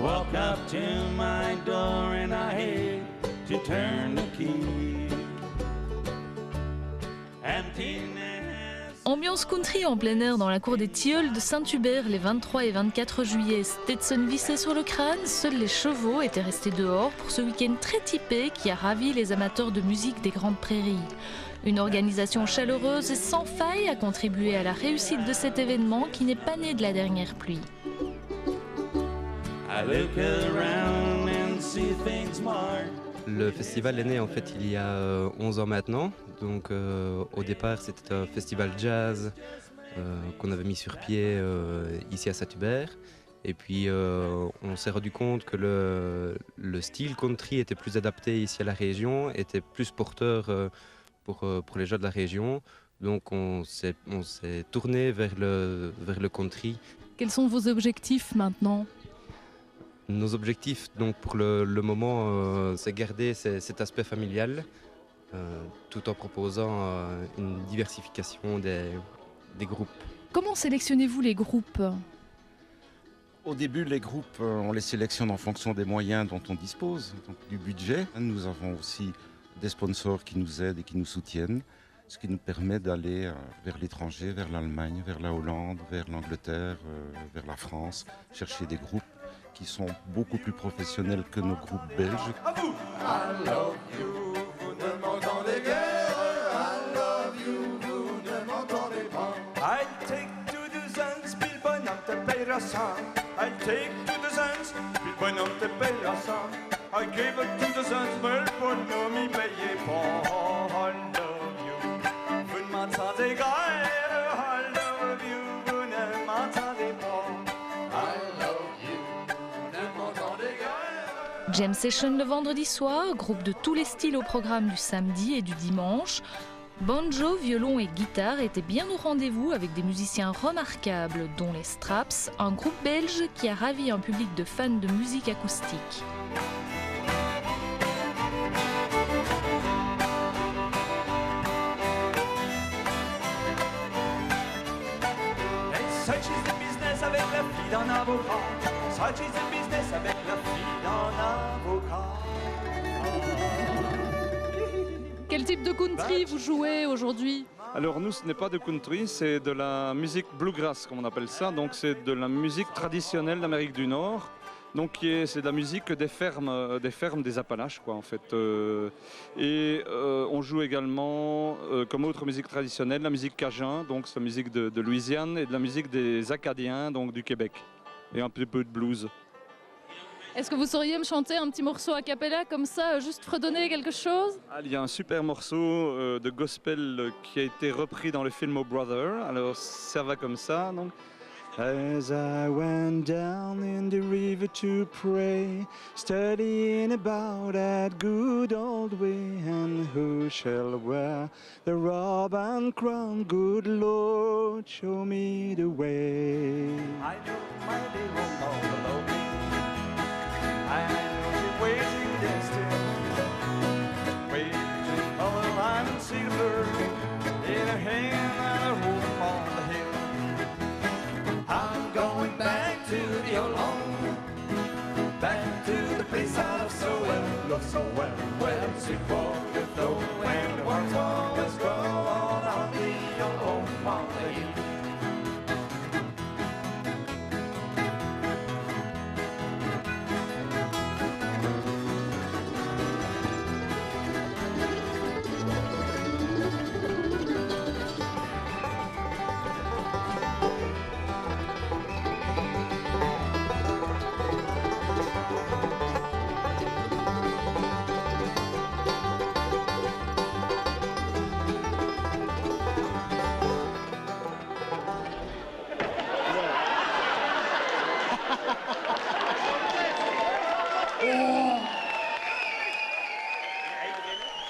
walk up to my door and I hate to turn the key. Ambiance country en plein air dans la cour des Tilleuls de Saint-Hubert les 23 et 24 juillet. Stetson vissé sur le crâne, seuls les chevaux étaient restés dehors pour ce week-end très typé qui a ravi les amateurs de musique des Grandes Prairies. Une organisation chaleureuse et sans faille a contribué à la réussite de cet événement qui n'est pas né de la dernière pluie. Le festival est né en fait il y a 11 ans maintenant. Donc au départ c'était un festival jazz qu'on avait mis sur pied ici à Saint-Hubert. Et puis on s'est rendu compte que le style country était plus adapté ici à la région, était plus porteur pour les gens de la région. Donc on s'est tourné vers le country. Quels sont vos objectifs maintenant ? Nos objectifs, donc pour le moment, c'est garder cet aspect familial, tout en proposant une diversification des groupes. Comment sélectionnez-vous les groupes ? Au début, les groupes, on les sélectionne en fonction des moyens dont on dispose, donc du budget. Nous avons aussi des sponsors qui nous aident et qui nous soutiennent, ce qui nous permet d'aller vers l'étranger, vers l'Allemagne, vers la Hollande, vers l'Angleterre, vers la France, chercher des groupes qui sont beaucoup plus professionnels que nos groupes belges. À vous. I love you, vous ne m'entendez guère. I love you, vous ne m'entendez pas. I'll take to the Zans, Bill Bonham te payera ça. I'll take to the Zans, Bill Bonham te payera ça. I gave it to the Zans, mais le bonhomme y payait pas. I love you, vous ne m'entendez guère. I love you, vous ne m'entendez pas. Jam Session le vendredi soir, groupe de tous les styles au programme du samedi et du dimanche. Banjo, violon et guitare étaient bien au rendez-vous avec des musiciens remarquables, dont les Straps, un groupe belge qui a ravi un public de fans de musique acoustique. Ça cheese the business avec la fille d'un avocat. Ça cheese the business avec la fille d'un avocat. Quel type de country vous jouez aujourd'hui ? Alors nous, ce n'est pas de country, c'est de la musique bluegrass, comme on appelle ça. Donc c'est de la musique traditionnelle d'Amérique du Nord. Donc c'est de la musique des fermes des Appalaches, quoi, en fait. On joue également, comme autre musique traditionnelle, la musique cajun, donc c'est la musique de Louisiane, et de la musique des Acadiens, donc du Québec, et un petit peu de blues. Est-ce que vous sauriez me chanter un petit morceau a cappella comme ça, juste fredonner quelque chose ? Il y a un super morceau de gospel qui a été repris dans le film Oh Brother, alors ça va comme ça, donc. As I went down in the river to pray, studying about that good old way, and who shall wear the robe and crown, good Lord, show me the way. I know my day will fall below me. I know the way to destiny. Way to color line and silver, in a hand and a rope on the hill. I'm going back to the old home, back to the place I love so well, love so well. Where the sweet water flow, when the worms always grow on the old home on the hill.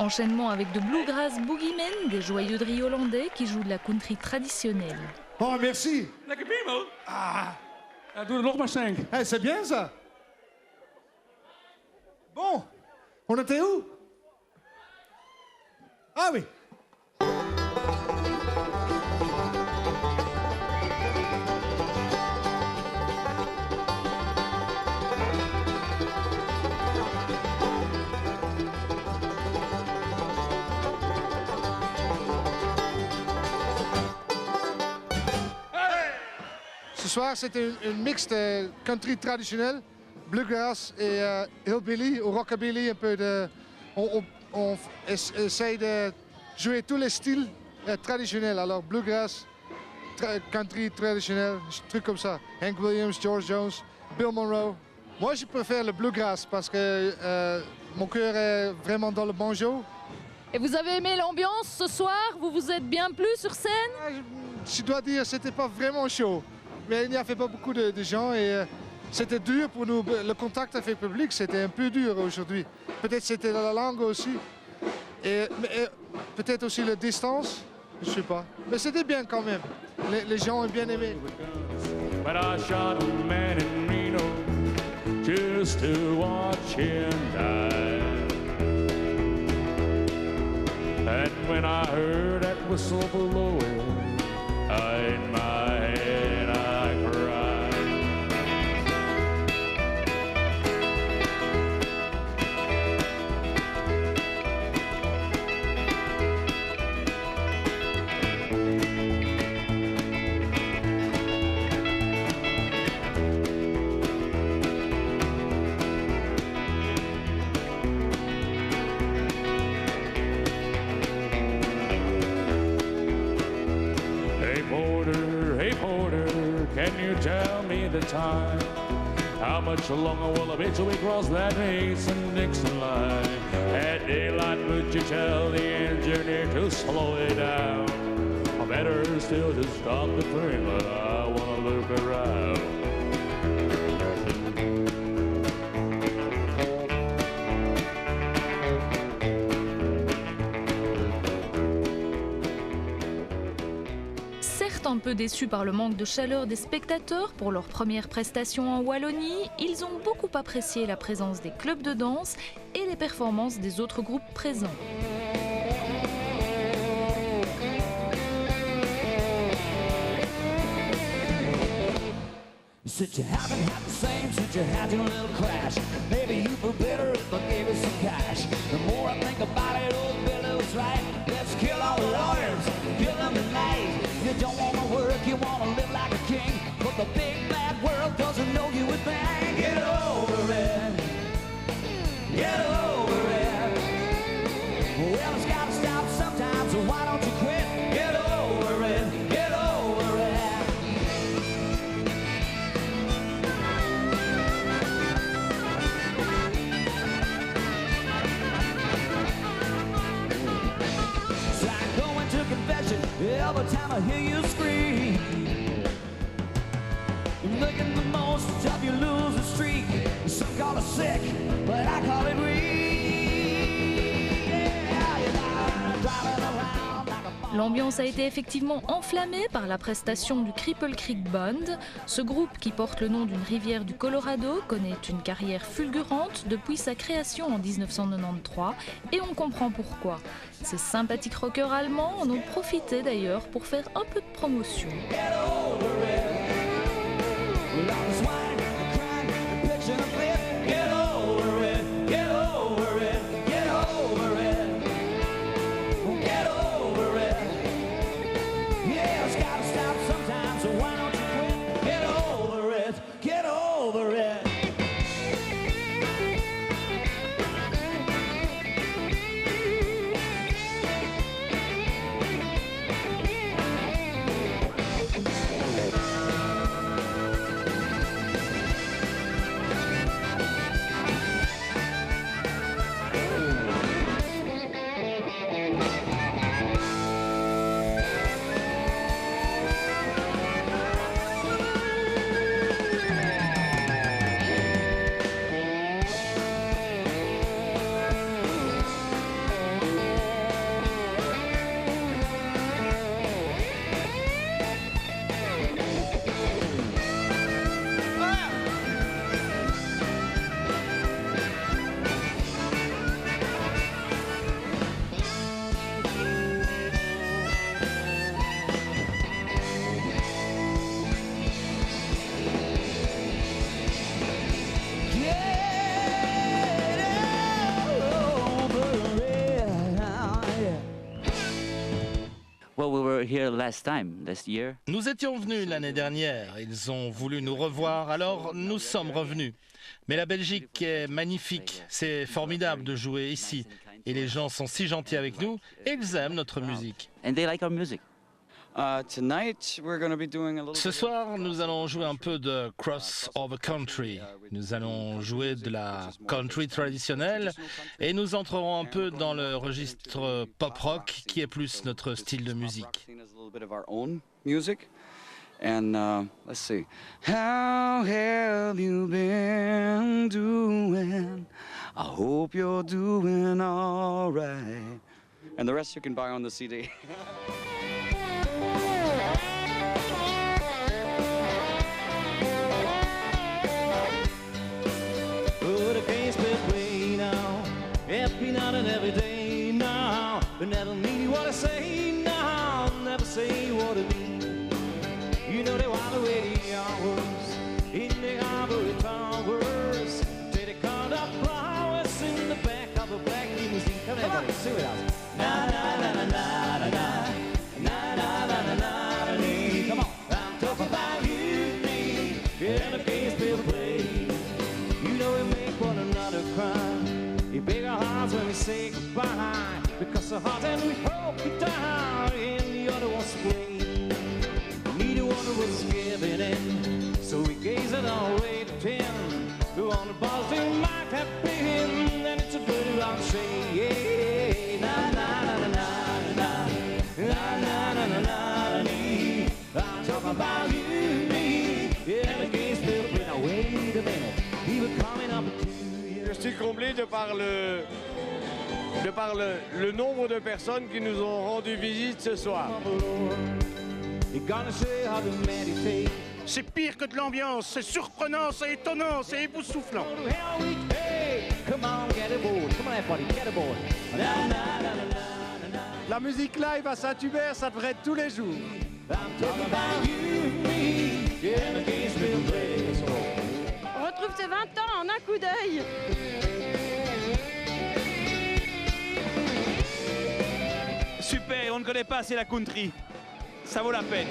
Enchaînement avec de bluegrass boogeymen, des joyeuderies hollandais qui jouent de la country traditionnelle. Oh, merci. Lekker piemel. Doe er nog maar 5. Hey, c'est bien ça. Bon, on était où? Ah oui. soir, c'était une mix de country traditionnel, bluegrass et hillbilly, ou rockabilly, un peu de... On essaye de jouer tous les styles traditionnels. Alors bluegrass, country traditionnel, trucs comme ça. Hank Williams, George Jones, Bill Monroe. Moi, je préfère le bluegrass parce que mon cœur est vraiment dans le banjo. Et vous avez aimé l'ambiance ce soir? Vous vous êtes bien plu sur scène? Je dois dire, c'était pas vraiment chaud. Mais il n'y avait pas beaucoup de gens et c'était dur pour nous. Le contact avec le public, c'était un peu dur aujourd'hui. Peut-être c'était la langue aussi. Et peut-être aussi la distance, je sais pas. Mais c'était bien quand même. Les gens ont bien aimé. But I shot a man in Reno just to watch him die. And when I heard that whistle blowing, in my head I cried. Hey porter, can you tell me the time? How much longer will it be till we cross that Mason-Dixon line? At daylight, would you tell the engineer to slow it down? Or better still to stop the train, but I wanna look around. Un peu déçus par le manque de chaleur des spectateurs pour leur première prestation en Wallonie, ils ont beaucoup apprécié la présence des clubs de danse et les performances des autres groupes présents. Since you haven't had the same, since you had your little crash, maybe you feel better if I gave you some cash. The more I think about it, old Billy was right. Let's kill all the lawyers, kill them tonight. You don't wanna work, you wanna live like a king, but the big bad world doesn't know you a thing. Get over it, get over it. Well, it's gotta stop sometimes, so why don't you quit? Get over it, get over it. Every time I hear you scream, you're making the most of your losing streak. Some call it sick, but I call it weak. Yeah, you're driving around like a... L'ambiance a été effectivement enflammée par la prestation du Cripple Creek Band. Ce groupe, qui porte le nom d'une rivière du Colorado, connaît une carrière fulgurante depuis sa création en 1993 et on comprend pourquoi. Ces sympathiques rockers allemands en ont profité d'ailleurs pour faire un peu de promotion. here last year. Nous étions venus l'année dernière, ils ont voulu nous revoir, alors nous sommes revenus. Mais la Belgique est magnifique, c'est formidable de jouer ici. Et les gens sont si gentils avec nous et ils aiment notre musique. And they like our music. Ce soir, nous allons jouer un peu de crossover country. Nous allons jouer de la country traditionnelle et nous entrerons un peu dans le registre pop-rock qui est plus notre style de musique. And let's see. How have you been doing? I hope you're doing all right. And the rest you can buy on the CD. Oh, the game's been played now. Every night and every day now. But never mean what I say now. Never say what I mean. You know they want to wait the hours in the ivory towers. They count up flowers in the back of a black limousine. Come on, everybody, sing with us. Na na na na na na na na na na na na na. Come on, I'm talking about you and me. And the game's been played. You know we make one another cry. We break our hearts when we say goodbye. Because the heart and we hope we die. And the other one's playing. Neither one was giving in, so we gazed at our way to 10. Who on the balls they might have been, and it's a good round shade. Yeah, na na na na na na na na na na na. I'm talking about you and me, and the game's still playing. Now wait a minute, we were coming up to you. Je suis comblé de par le nombre de personnes qui nous ont rendu visite ce soir. C'est pire que de l'ambiance, c'est surprenant, c'est étonnant, c'est époustouflant. La musique live à Saint-Hubert, ça devrait être tous les jours. On retrouve ces 20 ans en un coup d'œil. Super, on ne connaît pas assez la country. Ça vaut la peine.